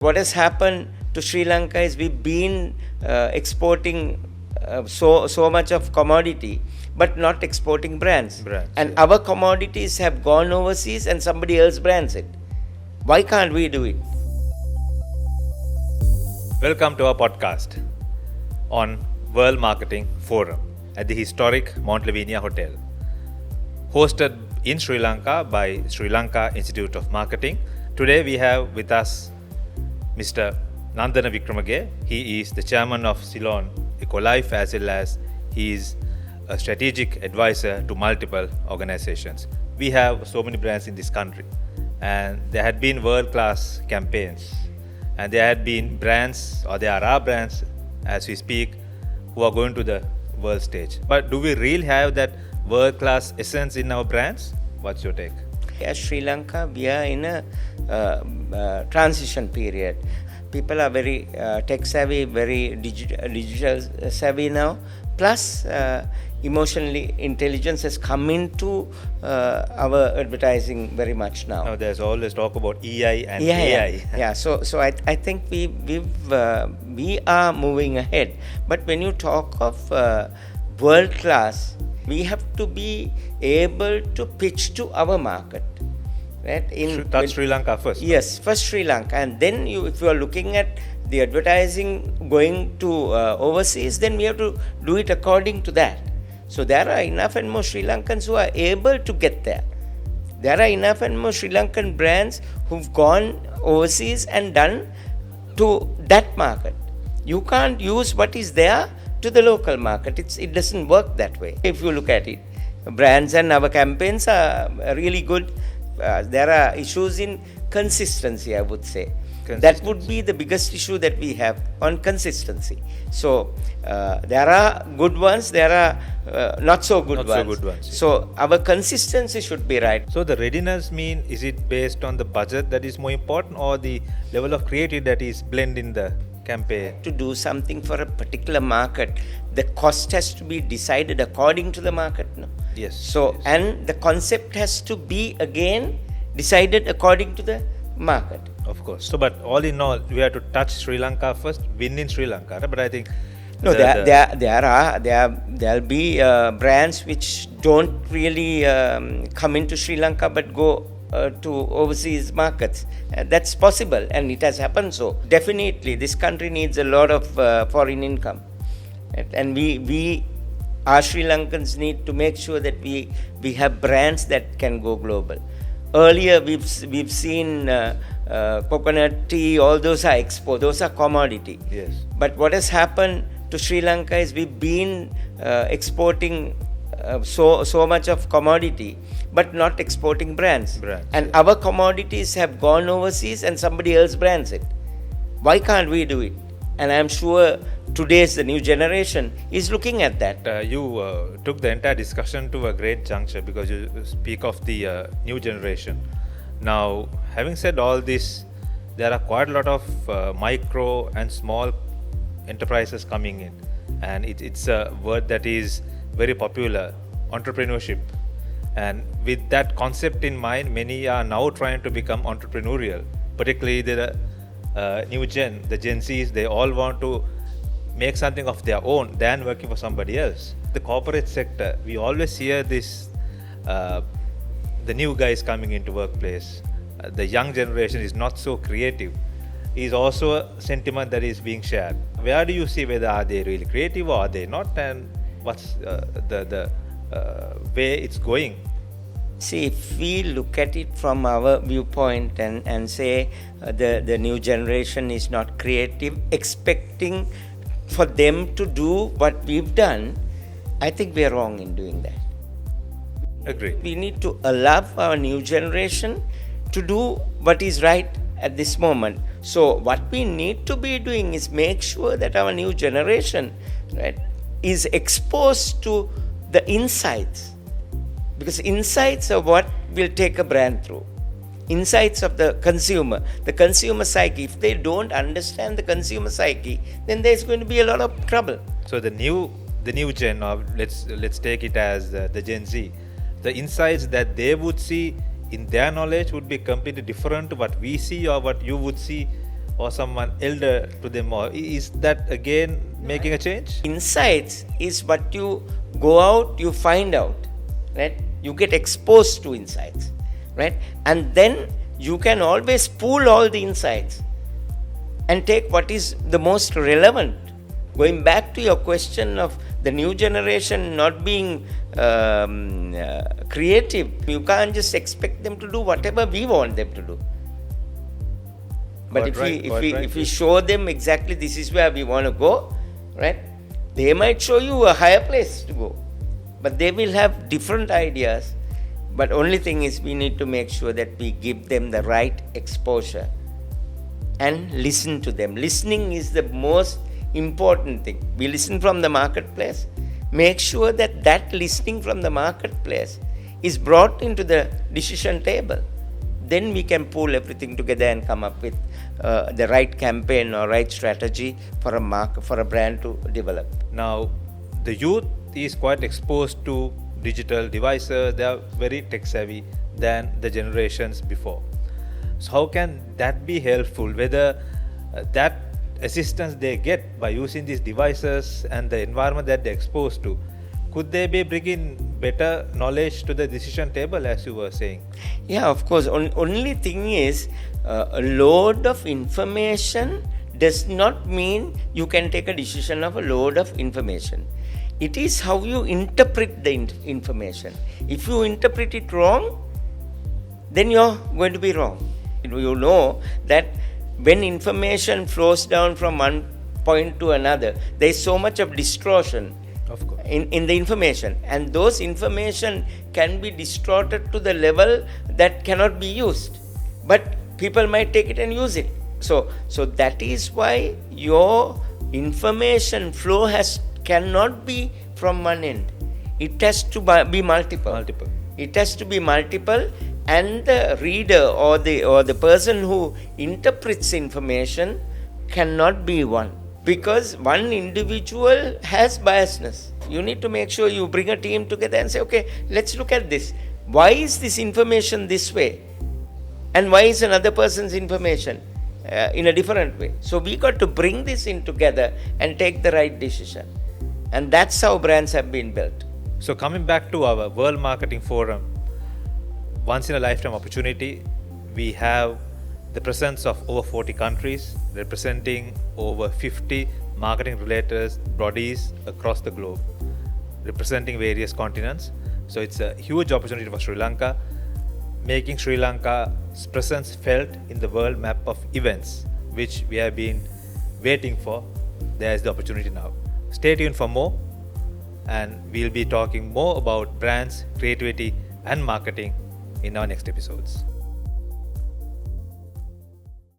What has happened to Sri Lanka is we've been exporting so much of commodity, but not exporting brands. And our commodities have gone overseas and somebody else brands it. Why can't we do it? Welcome to our podcast on World Marketing Forum at the historic Mount Lavinia Hotel. Hosted in Sri Lanka by Sri Lanka Institute of Marketing. Today we have with us Mr. Nandana Wickramage. He is the chairman of Ceylon Ecolife, as well as he is a strategic advisor to multiple organizations. We have so many brands in this country, and there had been world-class campaigns, and there had been brands, or there are brands as we speak, who are going to the world stage. But do we really have that world-class essence in our brands? What's your take? As Sri Lanka, we are in a transition period. People are very tech savvy, very digital savvy now. Plus, emotionally intelligence has come into our advertising very much now. Now there's always talk about EI and AI. Yeah. So I think we are moving ahead. But when you talk of world class, we have to be able to pitch to our market. Right? That's Sri Lanka first. Yes, first Sri Lanka, and then if you are looking at the advertising going to overseas, then we have to do it according to that. So there are enough and more Sri Lankans who are able to get there. There are enough and more Sri Lankan brands who've gone overseas and done to that market. You can't use what is there to the local market. It doesn't work that way. If you look at it, brands and our campaigns are really good. There are issues in consistency, I would say. That would be the biggest issue that we have on consistency. So there are good ones, there are not so good ones. So our consistency should be right. So the readiness mean, is it based on the budget that is more important, or the level of creativity that is blend in the campaign? To do something for a particular market, the cost has to be decided according to the market. No? Yes. So, yes. And the concept has to be again decided according to the market. Of course. So, but all in all, we have to touch Sri Lanka first, win in Sri Lanka. But I think there'll be brands which don't really come into Sri Lanka but go to overseas markets. That's possible, and it has happened. So definitely, this country needs a lot of foreign income, and we Sri Lankans need to make sure that we have brands that can go global. Earlier, we've seen coconut tea. All those are export. Those are commodity. Yes. But what has happened to Sri Lanka is we've been exporting so much of commodity, but not exporting brands. And our commodities have gone overseas and somebody else brands it. Why can't we do it? And I'm sure today's the new generation is looking at that. You took the entire discussion to a great juncture because you speak of the new generation. Now, having said all this, there are quite a lot of micro and small enterprises coming in, and it's a word that is very popular, entrepreneurship. And with that concept in mind, many are now trying to become entrepreneurial, particularly the new gen, the Gen Zs. They all want to make something of their own than working for somebody else. The corporate sector, we always hear this, the new guys coming into workplace, the young generation is not so creative, is also a sentiment that is being shared. Where do you see whether are they really creative or are they not, and what's the way it's going? See, if we look at it from our viewpoint and say the new generation is not creative, expecting for them to do what we've done, I think we're wrong in doing that. Agree. We need to allow our new generation to do what is right at this moment. So what we need to be doing is make sure that our new generation, right, is exposed to the insights. Because insights are what will take a brand through. Insights of the consumer psyche. If they don't understand the consumer psyche, then there's going to be a lot of trouble. So the new gen, or let's take it as the Gen Z, the insights that they would see in their knowledge would be completely different to what we see or what you would see or someone elder to them, or is that again making a change? Insights is what you go out, you find out, right? You get exposed to insights, right? And then you can always pool all the insights and take what is the most relevant. Going back to your question of the new generation not being creative, you can't just expect them to do whatever we want them to do. But if we show them exactly this is where we want to go, right? They might show you a higher place to go, but they will have different ideas. But only thing is we need to make sure that we give them the right exposure and listen to them. Listening is the most important thing. We listen from the marketplace. Make sure that that listening from the marketplace is brought into the decision table. Then we can pull everything together and come up with the right campaign or right strategy for a brand to develop. Now, the youth is quite exposed to digital devices. They are very tech savvy than the generations before. So how can that be helpful? Whether that assistance they get by using these devices and the environment that they're exposed to, could they be bringing better knowledge to the decision table, as you were saying? Yeah, of course. Only thing is, a load of information does not mean you can take a decision of a load of information. It is how you interpret the information. If you interpret it wrong, then you're going to be wrong. You know that when information flows down from one point to another, there is so much of distortion in the information, and those information can be distorted to the level that cannot be used, but people might take it and use it. So that is why your information flow cannot be from one end. It has to be multiple. It has to be multiple, and the reader or the person who interprets information cannot be one, because one individual has biasness. You need to make sure you bring a team together and say, okay, let's look at this. Why is this information this way? And why is another person's information in a different way? So we got to bring this in together and take the right decision. And that's how brands have been built. So coming back to our World Marketing Forum, once in a lifetime opportunity, we have the presence of over 40 countries representing over 50 marketing related bodies across the globe, representing various continents. So it's a huge opportunity for Sri Lanka, making Sri Lanka's presence felt in the world map of events, which we have been waiting for. There's the opportunity now. Stay tuned for more, and we'll be talking more about brands, creativity, and marketing in our next episodes.